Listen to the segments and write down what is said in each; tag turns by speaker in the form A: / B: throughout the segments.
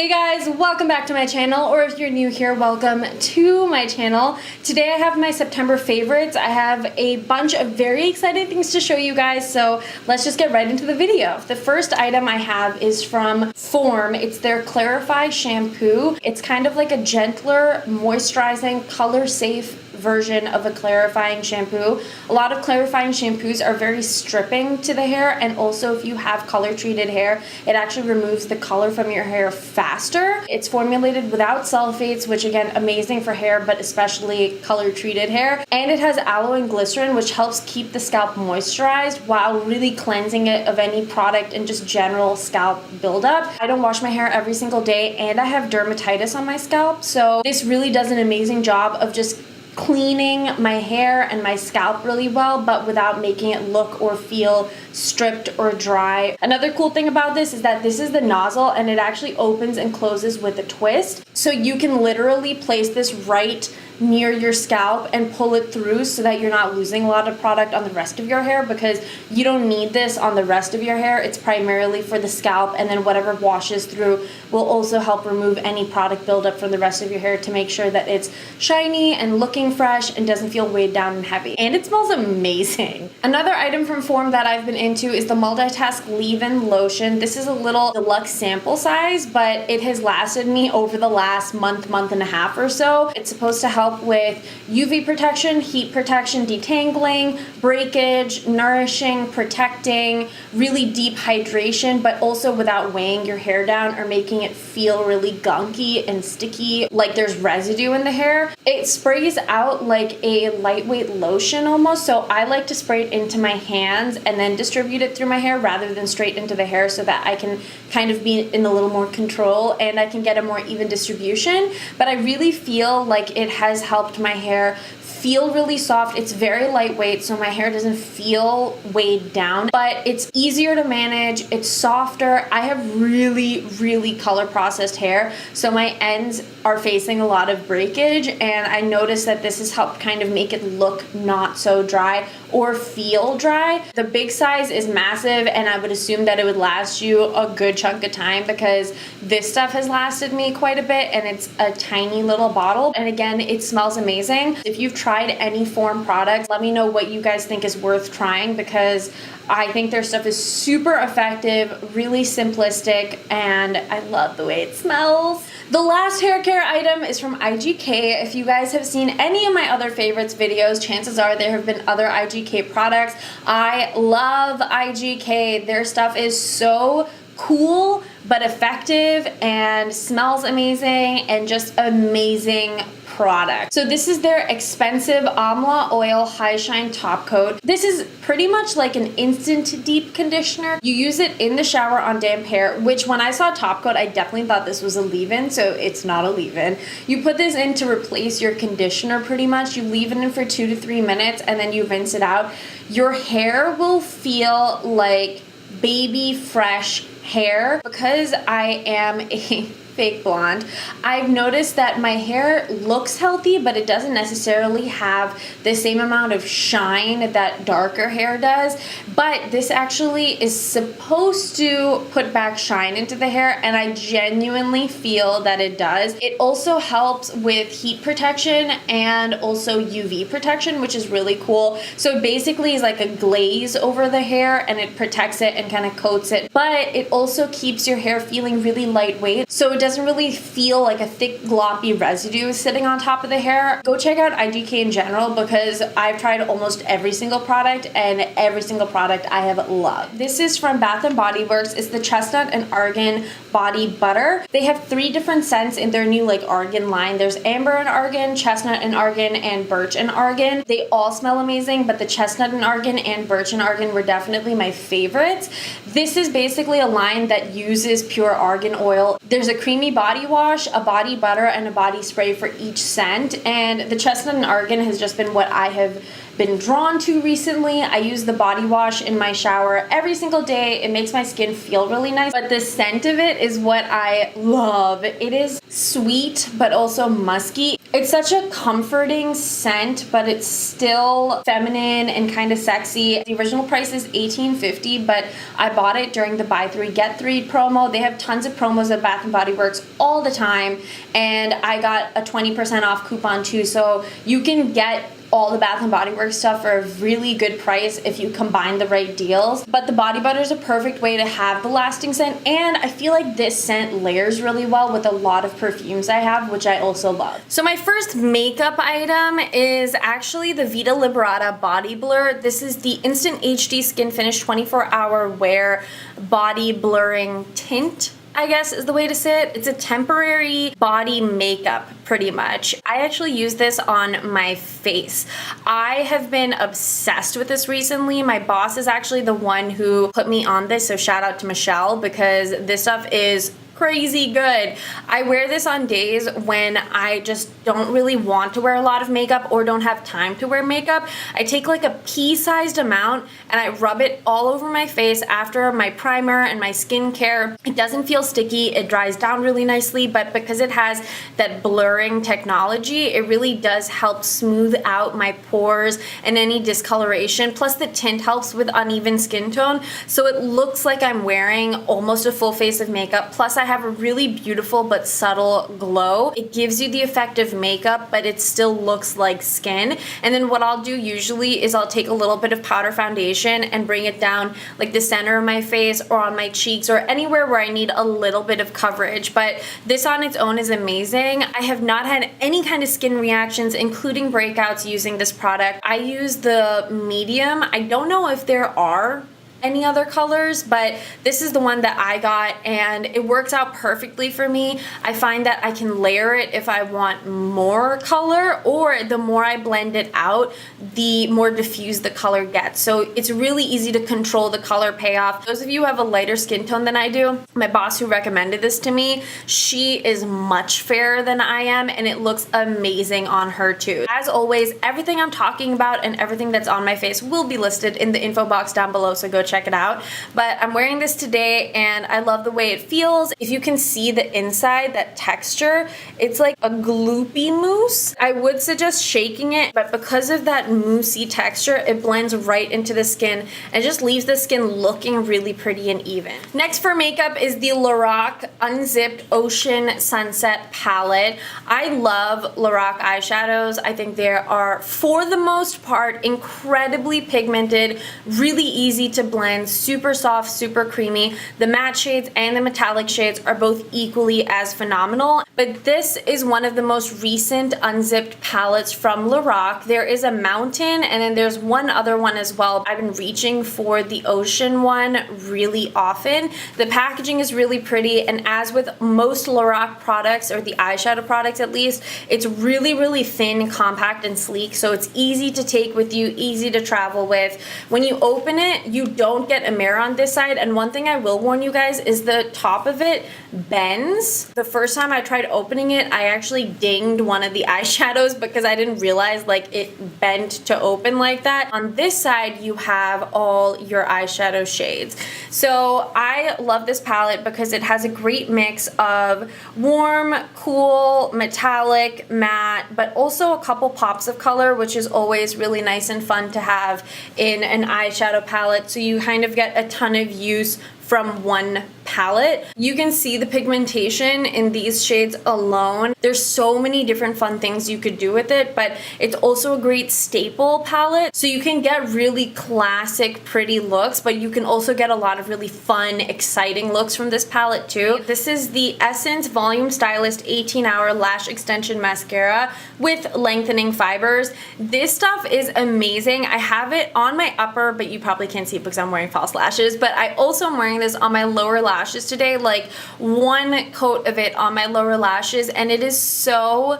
A: Hey guys, welcome back to my channel, or if you're new here, welcome to my channel. Today I have my September favorites. I have a bunch of very exciting things to show you guys, so let's just get right into the video. The first item I have is from Form. It's their Clarify shampoo. It's kind of like a gentler, moisturizing, color-safe version of a clarifying shampoo. A lot of clarifying shampoos are very stripping to the hair, and also if you have color treated hair, it actually removes the color from your hair faster. It's formulated without sulfates, which again, amazing for hair, but especially color treated hair. And it has aloe and glycerin, which helps keep the scalp moisturized while really cleansing it of any product and just general scalp buildup. I don't wash my hair every single day, and I have dermatitis on my scalp, so this really does an amazing job of just cleaning my hair and my scalp really well, but without making it look or feel stripped or dry. Another cool thing about this is that this is the nozzle, and it actually opens and closes with a twist. So you can literally place this right near your scalp and pull it through so that you're not losing a lot of product on the rest of your hair, because you don't need this on the rest of your hair. It's primarily for the scalp, and then whatever washes through will also help remove any product buildup from the rest of your hair to make sure that it's shiny and looking fresh and doesn't feel weighed down and heavy. And it smells amazing. Another item from Form that I've been into is the Multitask Leave-In Lotion. This is a little deluxe sample size, but it has lasted me over the last month and a half or so. It's supposed to help with UV protection, heat protection, detangling, breakage, nourishing, protecting, really deep hydration, but also without weighing your hair down or making it feel really gunky and sticky, like there's residue in the hair. It sprays out like a lightweight lotion almost, so I like to spray it into my hands and then distribute it through my hair rather than straight into the hair, so that I can kind of be in a little more control and I can get a more even distribution. But I really feel like it has helped my hair feel really soft. It's very lightweight, so my hair doesn't feel weighed down, but it's easier to manage. It's softer. I have really color processed hair, so my ends are facing a lot of breakage, and I noticed that this has helped kind of make it look not so dry or feel dry. The big size is massive, and I would assume that it would last you a good chunk of time, because this stuff has lasted me quite a bit, and it's a tiny little bottle. And again, it smells amazing. If you've tried any Form products, let me know what you guys think is worth trying, because I think their stuff is super effective, really simplistic, and I love the way it smells. The last hair care item is from IGK. If you guys have seen any of my other favorites videos, chances are there have been other IGK products. I love IGK. Their stuff is so cool but effective and smells amazing and just amazing product. So this is their Expensive Amla Oil High Shine Top Coat. This is pretty much like an instant deep conditioner. You use it in the shower on damp hair, which when I saw top coat, I definitely thought this was a leave-in, so it's not a leave-in. You put this in to replace your conditioner pretty much. You leave it in for 2 to 3 minutes and then you rinse it out. Your hair will feel like baby fresh hair. Because I am a fake blonde, I've noticed that my hair looks healthy, but it doesn't necessarily have the same amount of shine that darker hair does. But this actually is supposed to put back shine into the hair, and I genuinely feel that it does. It also helps with heat protection and also UV protection, which is really cool. So it basically is like a glaze over the hair, and it protects it and kind of coats it, but it also keeps your hair feeling really lightweight, so it doesn't really feel like a thick gloppy residue sitting on top of the hair. Go check out IGK in general, because I've tried almost every single product, and every single product I have loved. This is from Bath & Body Works. It's the Chestnut and Argan Body Butter. They have 3 different scents in their new like Argan line. There's Amber and Argan, Chestnut and Argan, and Birch and Argan. They all smell amazing, but the Chestnut and Argan and Birch and Argan were definitely my favorites. This is basically a line that uses pure argan oil. There's a creamy body wash, a body butter, and a body spray for each scent, and the Chestnut and Argan has just been what I have been drawn to recently. I use the body wash in my shower every single day. It makes my skin feel really nice, but the scent of it is what I love. It is sweet, but also musky. It's such a comforting scent, but it's still feminine and kind of sexy. The original price is $18.50, but I bought it during the buy 3 get 3 promo. They have tons of promos at Bath & Body Works all the time, and I got a 20% off coupon too, so you can get all the Bath & Body Works stuff for a really good price if you combine the right deals. But the body butter is a perfect way to have the lasting scent, and I feel like this scent layers really well with a lot of perfumes I have, which I also love. So my first makeup item is actually the Vita Liberata Body Blur. This is the Instant HD Skin Finish 24-hour wear body blurring tint, I guess is the way to say it. It's a temporary body makeup, pretty much. I actually use this on my face. I have been obsessed with this recently. My boss is actually the one who put me on this, so shout out to Michelle, because this stuff is crazy good. I wear this on days when I just don't really want to wear a lot of makeup or don't have time to wear makeup. I take like a pea-sized amount and I rub it all over my face after my primer and my skincare. It doesn't feel sticky, it dries down really nicely, but because it has that blurring technology, it really does help smooth out my pores and any discoloration. Plus the tint helps with uneven skin tone, so it looks like I'm wearing almost a full face of makeup. Plus I have a really beautiful but subtle glow. It gives you the effect of makeup, but it still looks like skin. And then what I'll do usually is I'll take a little bit of powder foundation and bring it down like the center of my face or on my cheeks or anywhere where I need a little bit of coverage. But this on its own is amazing. I have not had any kind of skin reactions, including breakouts, using this product. I use the medium. I don't know if there are any other colors, but this is the one that I got and it works out perfectly for me. I find that I can layer it if I want more color, or the more I blend it out, the more diffused the color gets. So it's really easy to control the color payoff. Those of you who have a lighter skin tone than I do, my boss who recommended this to me, she is much fairer than I am and it looks amazing on her too. As always, everything I'm talking about and everything that's on my face will be listed in the info box down below, so go check it out. But I'm wearing this today and I love the way it feels. If you can see the inside, that texture, it's like a gloopy mousse. I would suggest shaking it, but because of that moussey texture, it blends right into the skin and just leaves the skin looking really pretty and even. Next for makeup is the Lorac Unzipped Ocean Sunset Palette. I love Lorac eyeshadows. I think they are, for the most part, incredibly pigmented, really easy to blend, super soft, super creamy. The matte shades and the metallic shades are both equally as phenomenal, but this is one of the most recent unzipped palettes from Lorac. There is a mountain and then there's one other one as well. I've been reaching for the ocean one really often. The packaging is really pretty, and as with most Lorac products, or the eyeshadow products at least, it's really, really thin, compact, and sleek, so it's easy to take with you, easy to travel with. When you open it, you don't get a mirror on this side, and one thing I will warn you guys is the top of it bends. The first time I tried opening it, I actually dinged one of the eyeshadows because I didn't realize like it bent to open like that. On this side, you have all your eyeshadow shades. So I love this palette because it has a great mix of warm, cool, metallic, matte, but also a couple pops of color, which is always really nice and fun to have in an eyeshadow palette. So you kind of get a ton of use from one palette. You can see the pigmentation in these shades alone. There's so many different fun things you could do with it, but it's also a great staple palette. So you can get really classic, pretty looks, but you can also get a lot of really fun, exciting looks from this palette too. This is the Essence Volume Stylist 18-Hour Lash Extension Mascara with lengthening fibers. This stuff is amazing. I have it on my upper, but you probably can't see it because I'm wearing false lashes, but I also am wearing this on my lower lashes today, like one coat of it on my lower lashes, and it is so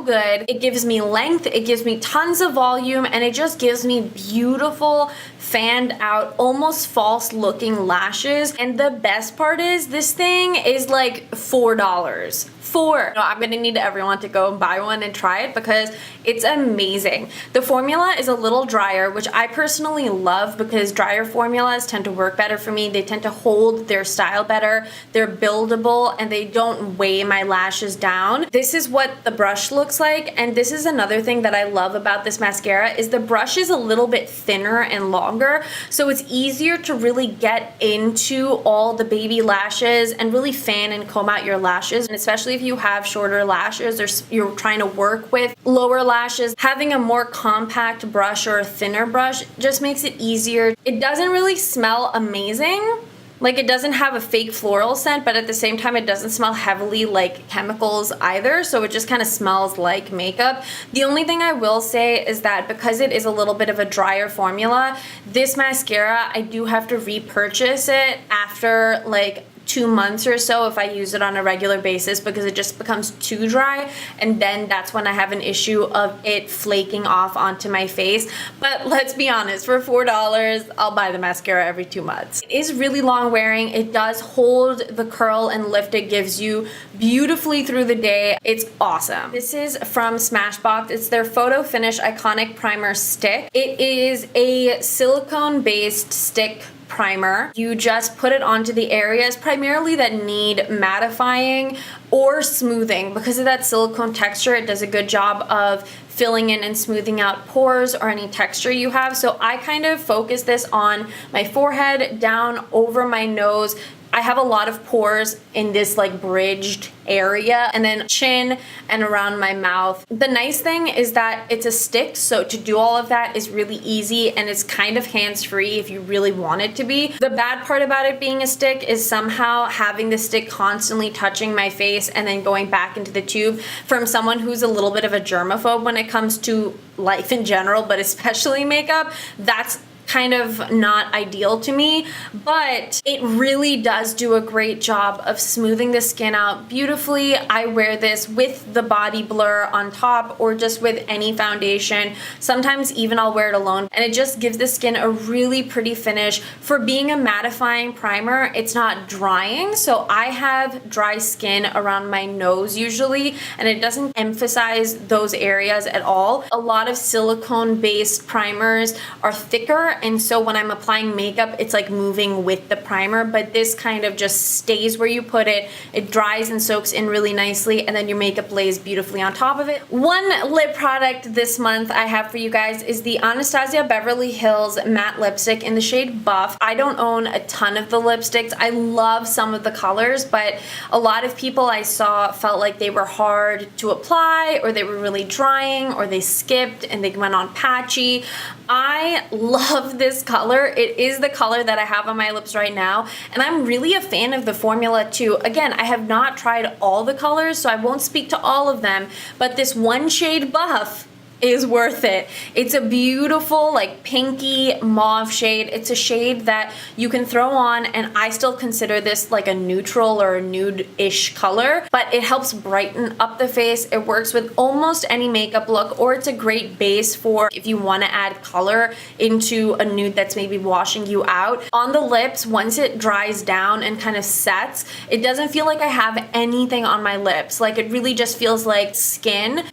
A: good. It gives me length, it gives me tons of volume, and it just gives me beautiful, fanned out, almost false looking lashes. And the best part is this thing is like $4. 4. No, I'm gonna need everyone to go and buy one and try it because it's amazing. The formula is a little drier, which I personally love because drier formulas tend to work better for me. They tend to hold their style better, they're buildable, and they don't weigh my lashes down. This is what the brush looks like, and this is another thing that I love about this mascara is the brush is a little bit thinner and longer, so it's easier to really get into all the baby lashes and really fan and comb out your lashes. And especially if you have shorter lashes or you're trying to work with lower lashes, having a more compact brush or a thinner brush just makes it easier. It doesn't really smell amazing. Like, it doesn't have a fake floral scent, but at the same time it doesn't smell heavily like chemicals either, so it just kind of smells like makeup. The only thing I will say is that because it is a little bit of a drier formula, this mascara, I do have to repurchase it after like 2 months or so if I use it on a regular basis because it just becomes too dry, and then that's when I have an issue of it flaking off onto my face. But let's be honest, for $4 I'll buy the mascara every 2 months. It is really long wearing, it does hold the curl and lift it gives you beautifully through the day. It's awesome. This is from Smashbox. It's their Photo Finish Iconic Primer Stick. It is a silicone based stick primer. You just put it onto the areas primarily that need mattifying or smoothing. Because of that silicone texture, it does a good job of filling in and smoothing out pores or any texture you have. So I kind of focus this on my forehead, down over my nose. I have a lot of pores in this like bridged area, and then chin and around my mouth. The nice thing is that it's a stick, so to do all of that is really easy, and it's kind of hands-free if you really want it to be. The bad part about it being a stick is somehow having the stick constantly touching my face and then going back into the tube. From someone who's a little bit of a germaphobe when it comes to life in general, but especially makeup, that's kind of not ideal to me, but it really does do a great job of smoothing the skin out beautifully. I wear this with the body blur on top or just with any foundation. Sometimes even I'll wear it alone, and it just gives the skin a really pretty finish. For being a mattifying primer, it's not drying, so I have dry skin around my nose usually, and it doesn't emphasize those areas at all. A lot of silicone based primers are thicker, and so when I'm applying makeup, it's like moving with the primer, but this kind of just stays where you put it. It dries and soaks in really nicely, and then your makeup lays beautifully on top of it. One lip product this month I have for you guys is the Anastasia Beverly Hills matte lipstick in the shade Buff. I don't own a ton of the lipsticks. I love some of the colors, but a lot of people I saw felt like they were hard to apply, or they were really drying, or they skipped and they went on patchy. I love this color. It is the color that I have on my lips right now, and I'm really a fan of the formula too. Again, I have not tried all the colors, so I won't speak to all of them, but this one shade Buff is worth it. It's a beautiful like pinky mauve shade. It's a shade that you can throw on, and I still consider this like a neutral or a nude-ish color, but it helps brighten up the face. It works with almost any makeup look, or it's a great base for if you want to add color into a nude that's maybe washing you out. On the lips, once it dries down and kind of sets, it doesn't feel like I have anything on my lips. Like, it really just feels like skin.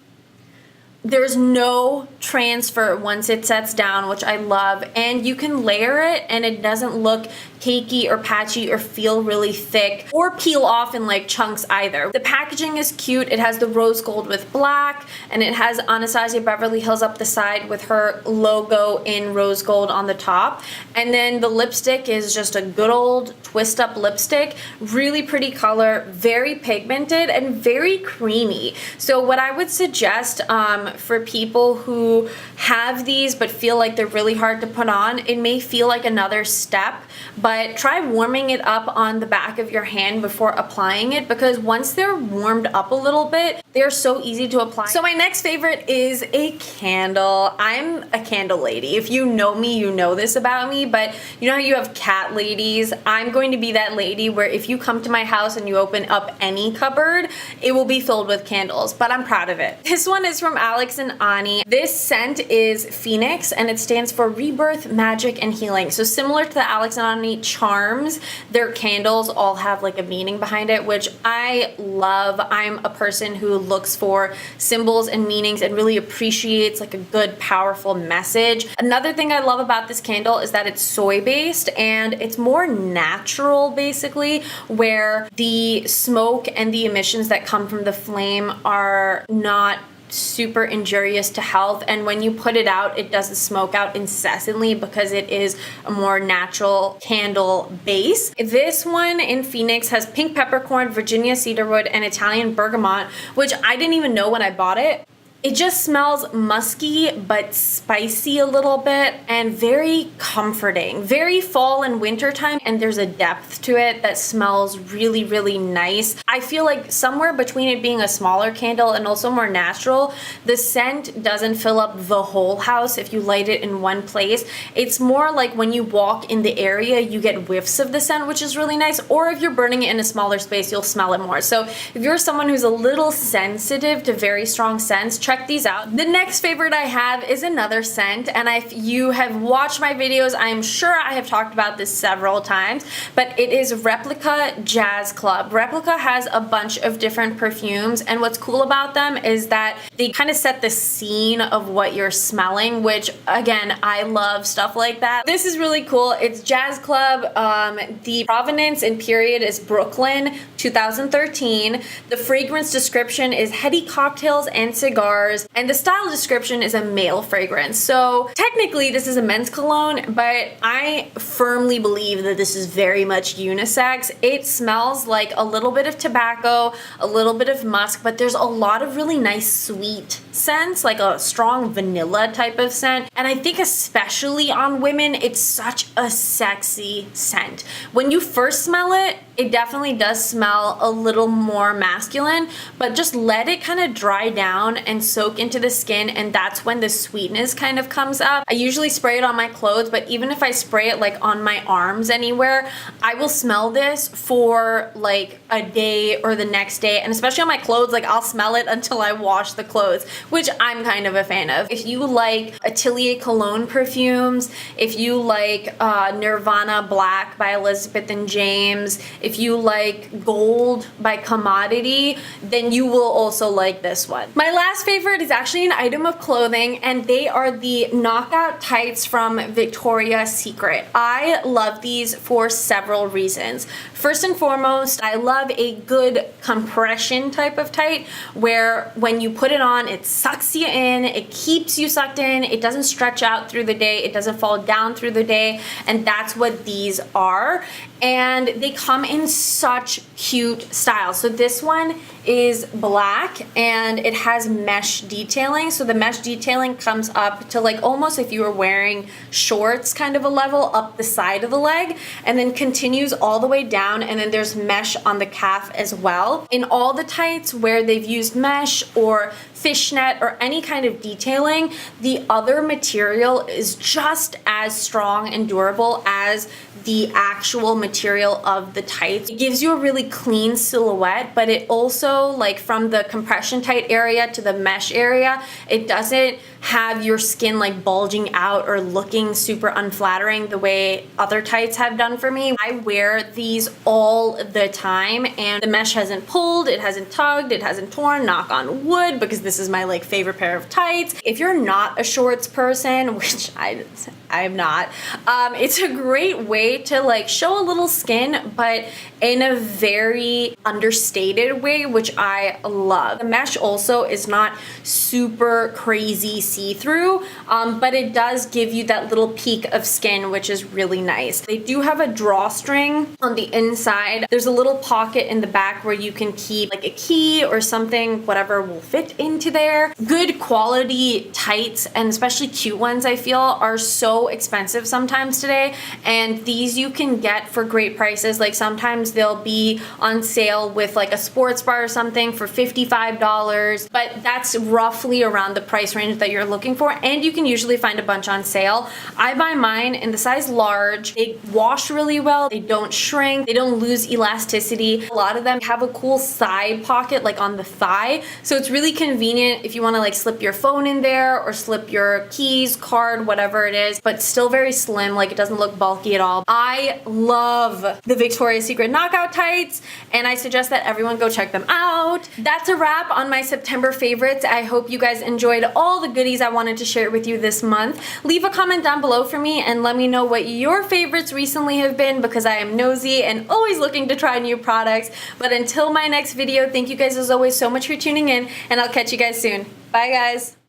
A: There's no transfer once it sets down, which I love, and you can layer it and it doesn't look cakey or patchy or feel really thick or peel off in like chunks either. The packaging is cute. It has the rose gold with black, and it has Anastasia Beverly Hills up the side with her logo in rose gold on the top, and then the lipstick is just a good old twist up lipstick. Really pretty color, very pigmented and very creamy. So what I would suggest for people who have these but feel like they're really hard to put on, it may feel like another step, but try warming it up on the back of your hand before applying it, because once they're warmed up a little bit, they're so easy to apply. So my next favorite is a candle. I'm a candle lady. If you know me, you know this about me, but you know how you have cat ladies? I'm going to be that lady where if you come to my house and you open up any cupboard, it will be filled with candles, but I'm proud of it. This one is from Alex Alex and Ani. This scent is Pheonix, and it stands for Rebirth, Magic, and Healing. So similar to the Alex and Ani charms, their candles all have like a meaning behind it, which I love. I'm a person who looks for symbols and meanings and really appreciates like a good, powerful message. Another thing I love about this candle is that it's soy based and it's more natural, basically, where the smoke and the emissions that come from the flame are not super injurious to health, and when you put it out, it doesn't smoke out incessantly because it is a more natural candle base. This one in Pheonix has pink peppercorn, Virginia cedarwood, and Italian bergamot, which I didn't even know when I bought it. It just smells musky but spicy a little bit and very comforting. Very fall and winter time, and there's a depth to it that smells really, really nice. I feel like somewhere between it being a smaller candle and also more natural, the scent doesn't fill up the whole house if you light it in one place. It's more like when you walk in the area, you get whiffs of the scent, which is really nice. Or if you're burning it in a smaller space, you'll smell it more. So if you're someone who's a little sensitive to very strong scents, check these out. The next favorite I have is another scent, and if you have watched my videos, I'm sure I have talked about this several times, but it is Replica Jazz Club. Replica has a bunch of different perfumes, and what's cool about them is that they kind of set the scene of what you're smelling, which again, I love stuff like that. This is really cool. It's Jazz Club. The provenance and period is Brooklyn, 2013. The fragrance description is heady cocktails and cigars, and the style description is a male fragrance. So technically this is a men's cologne, but I firmly believe that this is very much unisex. It smells like a little bit of tobacco, a little bit of musk, but there's a lot of really nice sweet scents, like a strong vanilla type of scent. And I think especially on women, it's such a sexy scent. When you first smell it, it definitely does smell a little more masculine, but just let it kind of dry down and soak into the skin, and that's when the sweetness kind of comes up. I usually spray it on my clothes, but even if I spray it like on my arms anywhere, I will smell this for like a day or the next day, and especially on my clothes, like I'll smell it until I wash the clothes, which I'm kind of a fan of. If you like Atelier Cologne perfumes, if you like Nirvana Black by Elizabeth and James, if you like Gold by Commodity, then you will also like this one. My last favorite is actually an item of clothing, and they are the knockout tights from Victoria's Secret. I love these for several reasons. First and foremost, I love a good compression type of tight where when you put it on, it sucks you in, it keeps you sucked in, it doesn't stretch out through the day, it doesn't fall down through the day, and that's what these are. And they come in such cute styles. So this one is black and it has mesh detailing. So the mesh detailing comes up to like almost if you were wearing shorts kind of a level up the side of the leg, and then continues all the way down, and then there's mesh on the calf as well. In all the tights where they've used mesh or fishnet or any kind of detailing, the other material is just as strong and durable as the actual material of the tights. It gives you a really clean silhouette, but it also, like from the compression tight area to the mesh area, it doesn't have your skin like bulging out or looking super unflattering the way other tights have done for me. I wear these all the time and the mesh hasn't pulled, it hasn't tugged, it hasn't torn, knock on wood, because this is my like favorite pair of tights. If you're not a shorts person, which I am not, it's a great way to like show a little skin, but in a very understated way, which I love. The mesh also is not super crazy see-through, but it does give you that little peak of skin, which is really nice. They do have a drawstring on the inside. There's a little pocket in the back where you can keep like a key or something, whatever will fit into there. Good quality tights, and especially cute ones, I feel are so expensive sometimes today, and these these you can get for great prices. Like sometimes they'll be on sale with like a sports bar or something for $55, but that's roughly around the price range that you're looking for, and you can usually find a bunch on sale. I buy mine in the size large. They wash really well, they don't shrink, they don't lose elasticity. A lot of them have a cool side pocket like on the thigh, so it's really convenient if you want to like slip your phone in there or slip your keys, card, whatever it is, but still very slim, like it doesn't look bulky at all. I love the Victoria's Secret knockout tights, and I suggest that everyone go check them out. That's a wrap on my September favorites. I hope you guys enjoyed all the goodies I wanted to share with you this month. Leave a comment down below for me and let me know what your favorites recently have been, because I am nosy and always looking to try new products. But until my next video, thank you guys as always so much for tuning in, and I'll catch you guys soon. Bye guys.